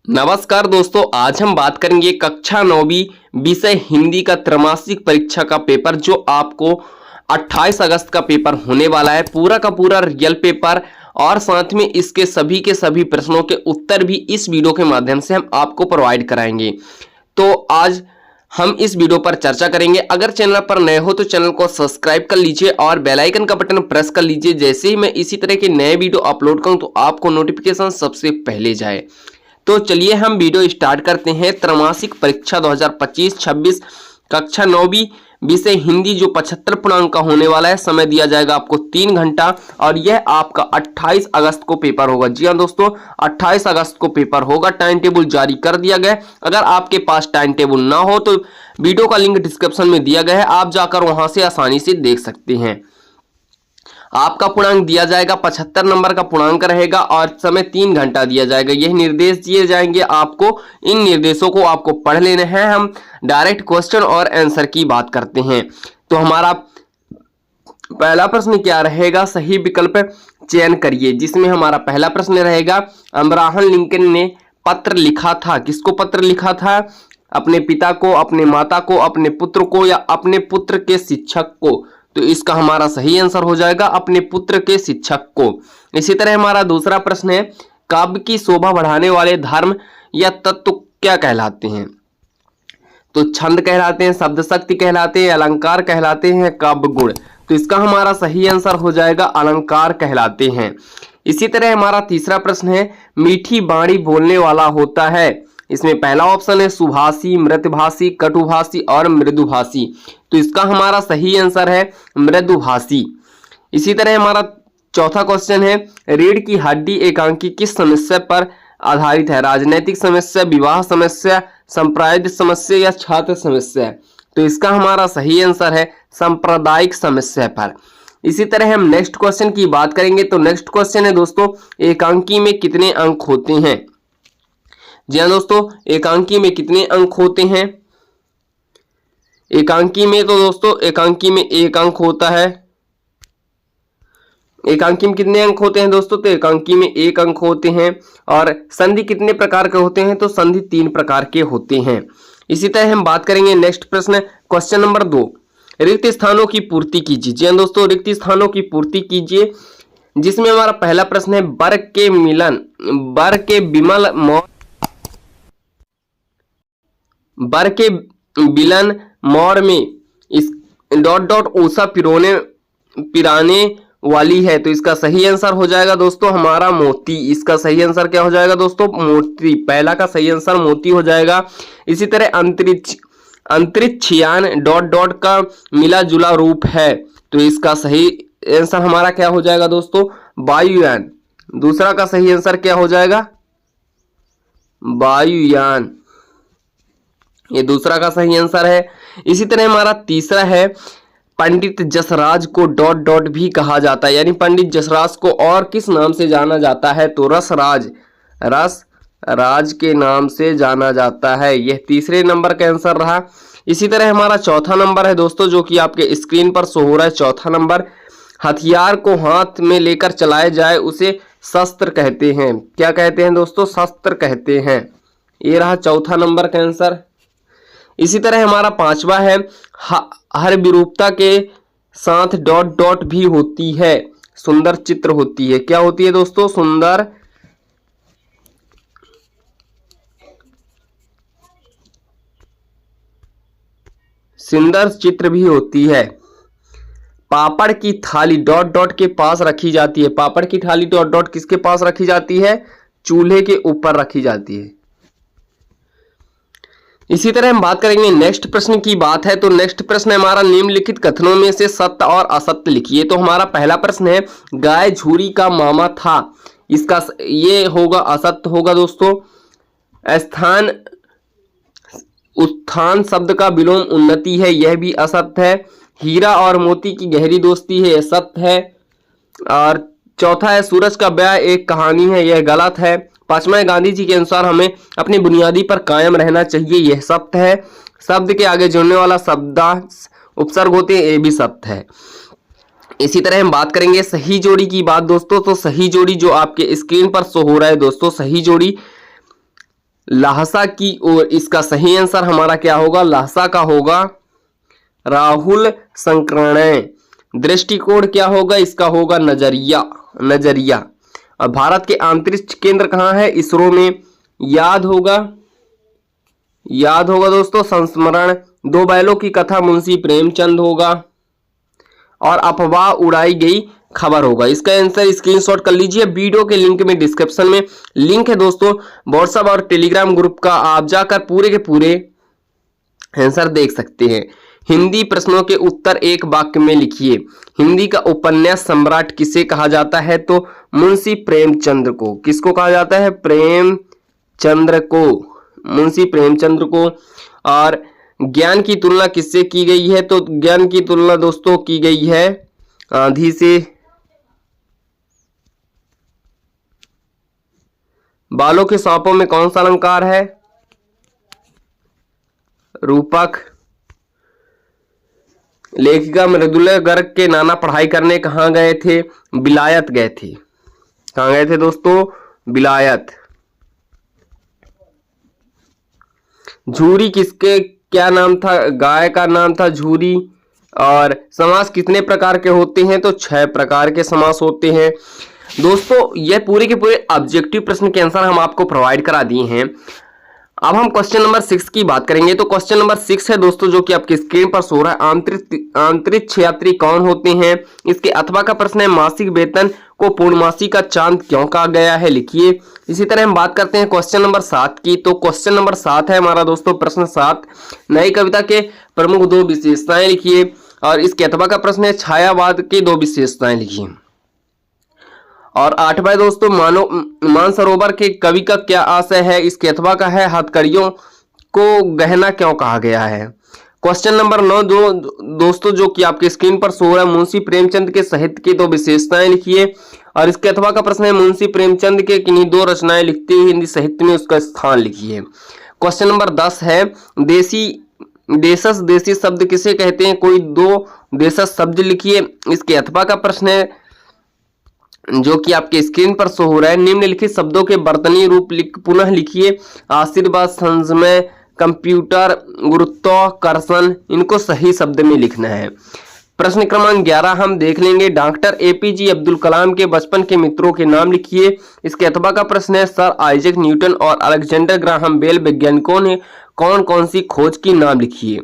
नमस्कार दोस्तों, आज हम बात करेंगे कक्षा 9वीं विषय हिंदी का त्रैमासिक परीक्षा का पेपर जो आपको 28 अगस्त का पेपर होने वाला है। पूरा का पूरा रियल पेपर और साथ में इसके सभी के सभी प्रश्नों के उत्तर भी इस वीडियो के माध्यम से हम आपको प्रोवाइड कराएंगे। तो आज हम इस वीडियो पर चर्चा करेंगे। अगर चैनल पर नए हो तो चैनल को सब्सक्राइब कर लीजिए और बेल आइकन का बटन प्रेस कर लीजिए। जैसे ही मैं इसी तरह के नए वीडियो अपलोड करूं तो आपको नोटिफिकेशन सबसे पहले जाए। तो चलिए हम वीडियो स्टार्ट करते हैं। त्रैमासिक परीक्षा 2025-26 कक्षा 9वीं विषय हिंदी जो 75 पूर्णांक का होने वाला है। समय दिया जाएगा आपको 3 घंटा और यह आपका 28 अगस्त को पेपर होगा। जी हाँ दोस्तों, 28 अगस्त को पेपर होगा। टाइम टेबल जारी कर दिया गया है। अगर आपके पास टाइम टेबल ना हो तो वीडियो का लिंक डिस्क्रिप्शन में दिया गया है, आप जाकर वहां से आसानी से देख सकते हैं। आपका पूर्णांक दिया जाएगा 75 नंबर का पूर्णांक रहेगा और समय 3 घंटा दिया जाएगा। यह निर्देश दिए जाएंगे आपको। इन निर्देशों को आपको पढ़ लेना है। हम डायरेक्ट क्वेश्चन और आंसर की बात करते हैं। तो हमारा पहला प्रश्न क्या रहेगा, सही विकल्प चयन करिए। जिसमें हमारा पहला प्रश्न रहेगा, अब्राहम लिंकन ने पत्र लिखा था। किसको पत्र लिखा था? अपने पिता को, अपने माता को, अपने पुत्र को या अपने पुत्र के शिक्षक को। तो इसका हमारा सही आंसर हो जाएगा अपने पुत्र के शिक्षक को। इसी तरह हमारा दूसरा प्रश्न है, काव्य की शोभा बढ़ाने वाले धर्म या तत्व क्या कहलाते हैं? तो छंद कहलाते हैं, शब्द शक्ति कहलाते हैं, अलंकार कहलाते हैं, काव्य गुण। तो इसका हमारा सही आंसर हो जाएगा अलंकार कहलाते हैं। इसी तरह हमारा तीसरा प्रश्न है, मीठी बाणी बोलने वाला होता है। इसमें पहला ऑप्शन है सुभाषी, मृतभाषी, कटुभाषी और मृदुभाषी। तो इसका हमारा सही आंसर है मृदुभाषी। इसी तरह हमारा चौथा क्वेश्चन है, रीढ़ की हड्डी एकांकी किस समस्या पर आधारित है? राजनीतिक समस्या, विवाह समस्या, सांप्रदायिक समस्या या छात्र समस्या। तो इसका हमारा सही आंसर है सांप्रदायिक समस्या पर। इसी तरह हम नेक्स्ट क्वेश्चन की बात करेंगे। तो नेक्स्ट क्वेश्चन है दोस्तों, एकांकी में कितने अंक होते हैं? जी हाँ दोस्तों, एकांकी में कितने अंक होते हैं? एकांकी में तो दोस्तों एकांकी में 1 अंक होता है। एकांकी में कितने अंक होते हैं दोस्तों? तो एकांकी में 1 अंक होते हैं। और संधि कितने प्रकार के होते हैं? तो संधि 3 प्रकार के होते हैं। इसी तरह हम बात करेंगे नेक्स्ट प्रश्न, क्वेश्चन नंबर 2, रिक्त स्थानों की पूर्ति कीजिए। जी हाँ दोस्तों, रिक्त स्थानों की पूर्ति कीजिए। जिसमें हमारा पहला प्रश्न है, बर के विमल बर के बिलन मोर में इस उषा पिराने वाली है। तो इसका सही आंसर हो जाएगा दोस्तों हमारा मोती। इसका सही आंसर क्या हो जाएगा दोस्तों? मोती। पहला का सही आंसर मोती हो जाएगा। इसी तरह अंतरिक्षयान का मिला जुला रूप है। तो इसका सही आंसर हमारा क्या हो जाएगा दोस्तों? वायुयान। दूसरा का सही आंसर क्या हो जाएगा? वायुयान। ये दूसरा का सही आंसर है। इसी तरह हमारा तीसरा है, पंडित जसराज को ... भी कहा जाता है। यानी पंडित जसराज को और किस नाम से जाना जाता है? तो रसराज के नाम से जाना जाता है। यह तीसरे नंबर का आंसर रहा। इसी तरह हमारा चौथा नंबर है दोस्तों, जो कि आपके स्क्रीन पर शो हो रहा है। चौथा नंबर, हथियार को हाथ में लेकर चलाए जाए उसे शस्त्र कहते हैं। क्या कहते हैं दोस्तों? शस्त्र कहते हैं। ये रहा चौथा नंबर का आंसर। इसी तरह हमारा पांचवा है, हर विरूपता के साथ ... भी होती है, सुंदर चित्र होती है। क्या होती है दोस्तों? सुंदर चित्र भी होती है। पापड़ की थाली ... के पास रखी जाती है। पापड़ की थाली ... किसके पास रखी जाती है? चूल्हे के ऊपर रखी जाती है। इसी तरह हम बात करेंगे नेक्स्ट प्रश्न की बात है। तो नेक्स्ट प्रश्न है हमारा, निम्नलिखित कथनों में से सत्य और असत्य लिखिए। तो हमारा पहला प्रश्न है, गाय झूरी का मामा था। इसका ये होगा असत्य होगा दोस्तों। उत्थान शब्द का विलोम उन्नति है, यह भी असत्य है। हीरा और मोती की गहरी दोस्ती है, यह सत्य है। और चौथा है, सूरज का ब्याह एक कहानी है, यह गलत है। पांचवा, गांधी जी के अनुसार हमें अपनी बुनियादी पर कायम रहना चाहिए, यह सत्य है। शब्द के आगे जुड़ने वाला शब्दांश उपसर्ग होते हैं, ये भी सत्य है। इसी तरह हम बात करेंगे सही जोड़ी की बात दोस्तों। तो सही जोड़ी जो आपके स्क्रीन पर शो हो रहा है दोस्तों, सही जोड़ी लहसा की ओर। इसका सही आंसर हमारा क्या होगा? लहसा का होगा राहुल संकर्णय। दृष्टिकोण क्या होगा? इसका होगा नजरिया, नजरिया। और भारत के अंतरिक्ष केंद्र कहाँ है? इसरो में। याद होगा दोस्तों संस्मरण। दो बैलों की कथा मुंशी प्रेमचंद होगा। और अफवाह उड़ाई गई खबर होगा। इसका आंसर स्क्रीनशॉट कर लीजिए। वीडियो के लिंक में डिस्क्रिप्शन में लिंक है दोस्तों व्हाट्सएप और टेलीग्राम ग्रुप का, आप जाकर पूरे के पूरे आंसर देख सकते हैं। हिंदी प्रश्नों के उत्तर एक वाक्य में लिखिए। हिंदी का उपन्यास सम्राट किसे कहा जाता है? तो मुंशी प्रेमचंद्र को। किसको कहा जाता है? प्रेमचंद्र को, मुंशी प्रेमचंद्र को। और ज्ञान की तुलना किससे की गई है? तो ज्ञान की तुलना दोस्तों की गई है आंधी से। बालों के सांपों में कौन सा अलंकार है? रूपक। लेखिका मृदुला गर्ग के नाना पढ़ाई करने कहाँ गए थे? बिलायत गए थे। कहाँ गए थे दोस्तों? बिलायत। झूरी किसके क्या नाम था? गाय का नाम था झूरी। और समास कितने प्रकार के होते हैं? तो 6 प्रकार के समास होते हैं। दोस्तों ये पूरे के पूरे ऑब्जेक्टिव प्रश्न के आंसर हम आपको प्रोवाइड करा दिए हैं। अब हम क्वेश्चन नंबर 6 की बात करेंगे। तो क्वेश्चन नंबर 6 है दोस्तों जो कि आपकी स्क्रीन पर सो रहा है। अंतरिक्ष यात्री कौन होते हैं? इसके अथवा का प्रश्न है मासिक वेतन को पूर्णमासी का चांद क्यों कहा गया है? लिखिए। इसी तरह हम बात करते हैं क्वेश्चन नंबर 7 की। तो क्वेश्चन नंबर 7 है हमारा दोस्तों प्रश्न 7, नई कविता के प्रमुख 2 विशेषताएं लिखिए। और इसके अथवा का प्रश्न है छायावाद की 2 विशेषताएं लिखिए। और 8वां दोस्तों मानसरोवर के कवि का क्या आशय है? इसके अथवा का है हथकड़ियों को गहना क्यों कहा गया है? क्वेश्चन नंबर 9 दोस्तों जो कि आपके स्क्रीन पर सो रहा है मुंशी प्रेमचंद के साहित्य की 2 विशेषताएं लिखिए। और इसके अथवा का प्रश्न है मुंशी प्रेमचंद के किन्हीं 2 रचनाएं लिखते हुए हिंदी साहित्य में उसका स्थान लिखिए। क्वेश्चन नंबर 10 है देशस देशी शब्द किसे कहते हैं? कोई 2 देशस शब्द लिखिए। इसके अथवा का प्रश्न है जो कि आपके स्क्रीन पर शो हो रहा है निम्नलिखित शब्दों के वर्तनी रूप पुनः लिखिए। आशीर्वाद, संजमय, कंप्यूटर, गुरुत्वाकर्षण, इनको सही शब्द में लिखना है। प्रश्न क्रमांक 11 हम देख लेंगे। डॉक्टर एपीजे अब्दुल कलाम के बचपन के मित्रों के नाम लिखिए। इसके अथवा का प्रश्न है सर आइजैक न्यूटन और अलेक्जेंडर ग्राहम बेल वैज्ञानिकों ने कौन कौन सी खोज की? नाम लिखिए।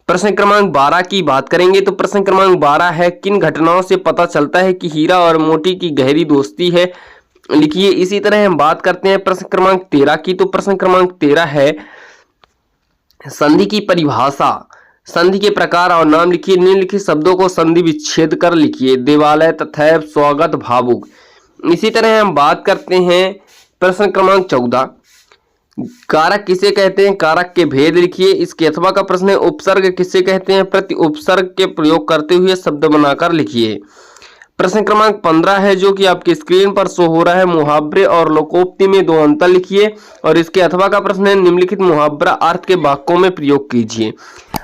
प्रश्न क्रमांक 12 की बात करेंगे। तो प्रश्न क्रमांक 12 है किन घटनाओं से पता चलता है कि हीरा और मोती की गहरी दोस्ती है? लिखिए। इसी तरह हम बात करते हैं प्रश्न क्रमांक 13 की। तो प्रश्न क्रमांक 13 है संधि की परिभाषा, संधि के प्रकार और नाम लिखिए। निम्नलिखित शब्दों को संधि विच्छेद कर लिखिए। देवालय, तथैव, स्वागत, भावुक। इसी तरह हम बात करते हैं प्रश्न क्रमांक 14 कारक किसे कहते हैं? कारक के भेद लिखिए। इसके अथवा का प्रश्न है उपसर्ग किसे कहते हैं? प्रति उपसर्ग के प्रयोग करते हुए शब्द बनाकर लिखिए। प्रश्न क्रमांक 15 है जो कि आपकी स्क्रीन पर शो हो रहा है मुहावरे और लोकोक्ति में 2 अंतर लिखिए। और इसके अथवा का प्रश्न है निम्नलिखित मुहावरा अर्थ के वाक्यों में प्रयोग कीजिए।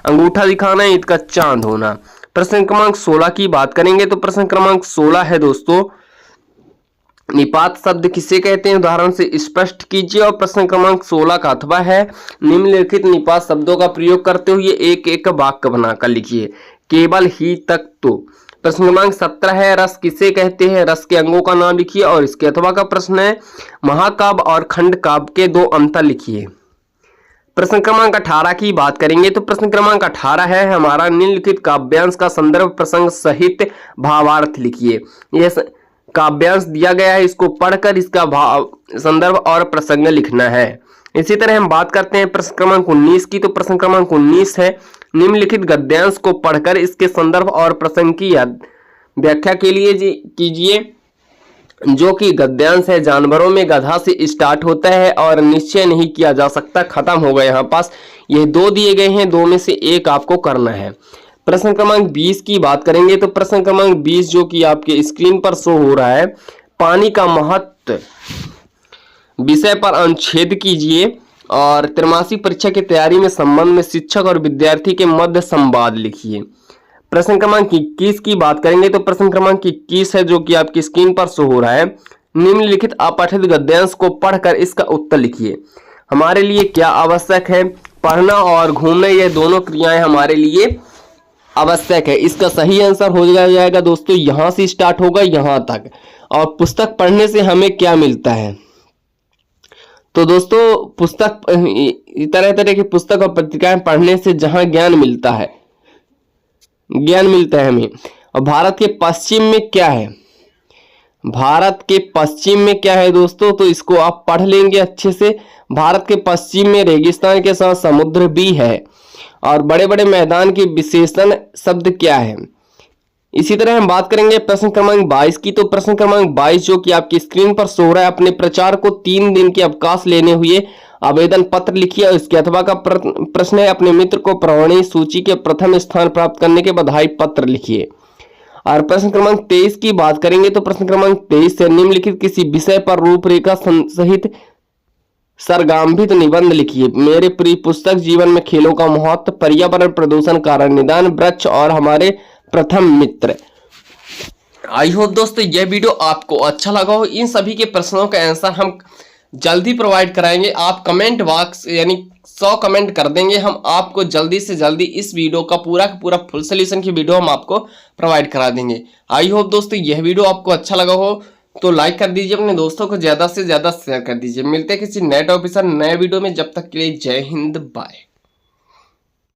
अंगूठा दिखाना, ईद का चांद होना। प्रश्न क्रमांक 16 की बात करेंगे। तो प्रश्न क्रमांक 16 है दोस्तों निपात शब्द किसे कहते हैं? उदाहरण से स्पष्ट कीजिए। और प्रश्न क्रमांक 16 का अथवा है निम्नलिखित निपात शब्दों का प्रयोग करते हुए एक एक वाक्य बनाकर लिखिए। केवल ही तक तो। प्रश्न क्रमांक 17 है रस किसे कहते हैं? रस के अंगों का नाम लिखिए। और इसके अथवा का प्रश्न है महाकाव्य और खंड काव्य के 2 अंतर लिखिए। प्रश्न क्रमांक 18 की बात करेंगे। तो प्रश्न क्रमांक 18 है हमारा निम्नलिखित काव्यांश का संदर्भ प्रसंग सहित भावार्थ लिखिए। यह काव्यांश दिया गया है, इसको पढ़कर इसका भाव, संदर्भ और प्रसंग लिखना है। इसी तरह हम बात करते हैं प्रश्न क्रमांक 19 की। तो प्रश्न क्रमांक 19 है निम्नलिखित गद्यांश को पढ़कर इसके संदर्भ और प्रसंग की व्याख्या के लिए कीजिए। जो कि गद्यांश है जानवरों में गधा से स्टार्ट होता है और निश्चय नहीं किया जा सकता, खत्म हो गया। यहाँ पास ये 2 दिए गए हैं, 2 में से एक आपको करना है। प्रश्न क्रमांक 20 की बात करेंगे। तो प्रश्न क्रमांक 20 जो कि आपके स्क्रीन पर शो हो रहा है पानी का महत्व विषय पर अनुच्छेद कीजिए। और त्रैमासिक परीक्षा की तैयारी में संबंध में शिक्षक और विद्यार्थी के मध्य संवाद लिखिए। प्रश्न क्रमांक 21 की बात करेंगे। तो प्रश्न क्रमांक 21 है जो कि आपकी स्क्रीन पर शो हो रहा है निम्नलिखित अपठित गद्यांश को पढ़कर इसका उत्तर लिखिए। हमारे लिए क्या आवश्यक है? पढ़ना और घूमना, ये दोनों क्रियाएं हमारे लिए आवश्यक है। इसका सही आंसर हो जाएगा दोस्तों, यहां से स्टार्ट होगा यहां तक। और पुस्तक पढ़ने से हमें क्या मिलता है? तो दोस्तों पुस्तक, तरह तरह की पुस्तक और पत्रिकाएं पढ़ने से जहां ज्ञान मिलता है हमें। और भारत के पश्चिम में क्या है? भारत के पश्चिम में क्या है दोस्तों? तो इसको आप पढ़ लेंगे अच्छे से। भारत के पश्चिम में रेगिस्तान के साथ समुद्र भी है। और बड़े बड़े मैदान के विशेषण शब्द क्या है? इसी तरह हम बात करेंगे प्रश्न क्रमांक 22 की। तो प्रश्न क्रमांक 22 जो कि आपकी स्क्रीन पर शो रहा है, अपने प्रचार को 3 दिन के अवकाश लेने हुए आवेदन पत्र लिखिए। इसके अथवा का प्रश्न है, अपने मित्र को प्रवणी सूची के प्रथम स्थान प्राप्त करने के बधाई पत्र लिखिए। और प्रश्न क्रमांक 23 की बात करेंगे तो प्रश्न क्रमांक 23 से निम्नलिखित किसी विषय पर रूपरेखा सहित सरगांभित निबंध लिखिए। मेरे प्रिय पुस्तक, जीवन में खेलों का महत्व, पर्यावरण प्रदूषण कारण निदान, वृक्ष और हमारे प्रथम मित्र। आई होप दोस्तों यह वीडियो आपको अच्छा लगा हो। इन सभी के प्रश्नों का आंसर हम जल्दी प्रोवाइड कराएंगे। आप कमेंट बॉक्स यानी 100 कमेंट कर देंगे, हम आपको जल्दी से जल्दी इस वीडियो का पूरा फुल सोल्यूशन की वीडियो हम आपको प्रोवाइड करा देंगे। आई होप दोस्तों यह वीडियो आपको अच्छा लगा हो तो लाइक कर दीजिए, अपने दोस्तों को ज्यादा से ज्यादा शेयर कर दीजिए। मिलते हैं किसी नए टॉपिक से नए वीडियो में, जब तक के लिए जय हिंद, बाय।